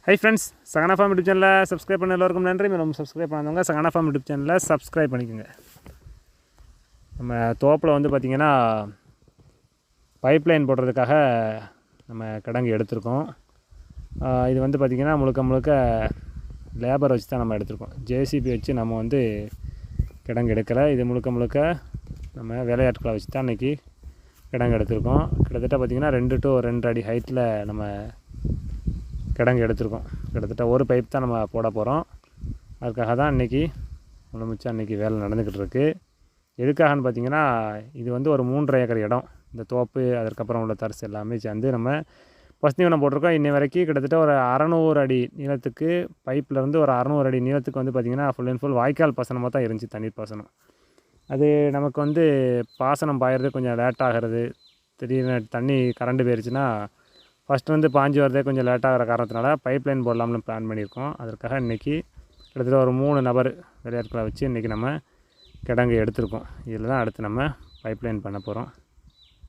Hi friends, Sahana form YouTube சேனலில் subscribe பண்ண எல்லோருக்கும் நன்றி. மேலும் சப்ஸ்கிரைப் பண்ணாதவங்க சகனா ஃபார்ம் யூடியூப் சேனலில் சப்ஸ்கிரைப் பண்ணிக்கோங்க. நம்ம தோப்பில் வந்து பார்த்திங்கன்னா பைப்லைன் போடுறதுக்காக நம்ம கிடங்கு எடுத்திருக்கோம். இது வந்து பார்த்திங்கன்னா முழுக்க லேபர் வச்சு தான் நம்ம எடுத்திருக்கோம். ஜேசிபி வச்சு நம்ம வந்து கிடங்கு எடுக்கலை. இது முழுக்க நம்ம வேலையாட்களை வச்சு தான் இன்றைக்கி கிடங்கு எடுத்திருக்கோம். கிட்டத்தட்ட பார்த்திங்கன்னா 2 to 2.5 அடி ஹைட்டில் நம்ம கிடங்கு எடுத்திருக்கோம். கிட்டத்தட்ட ஒரு பைப் தான் நம்ம போட போகிறோம். அதுக்காக தான் இன்றைக்கி முழுமிச்சா இன்றைக்கி வேலை நடந்துக்கிட்டு இருக்குது. எதுக்காகன்னு பார்த்திங்கன்னா, இது வந்து ஒரு 3.5 ஏக்கர் இடம். இந்த தோப்பு அதற்கப்புறம் உள்ள தரிசு எல்லாமே சேர்ந்து நம்ம பசுந்தீவனம் போட்டிருக்கோம். இன்னை வரைக்கும் கிட்டத்தட்ட ஒரு 600 அடி நீளத்துக்கு பைப்லேருந்து ஒரு 600 அடி நீளத்துக்கு வந்து பார்த்திங்கன்னா ஃபுல் அண்ட் ஃபுல் வாய்க்கால் பாசனமாக தான் இருந்துச்சு, தண்ணீர் பாசனம். அது நமக்கு வந்து பாசனம் பாயிறது கொஞ்சம் லேட் ஆகிறது. திடீர்னு தண்ணி கரண்டு போயிடுச்சுன்னா ஃபஸ்ட்டு வந்து பாஞ்சு வரதே கொஞ்சம் லேட்டாகிற காரணத்தினால பைப் லைன் போடலாம்னு பிளான் பண்ணியிருக்கோம். அதற்காக இன்றைக்கி கிட்டத்தட்ட ஒரு 3 நபர் வேலையாட்களை வச்சு இன்றைக்கி நம்ம கிடங்கு எடுத்திருக்கோம். இதில் தான் அடுத்து நம்ம பைப் லைன் பண்ண போகிறோம்.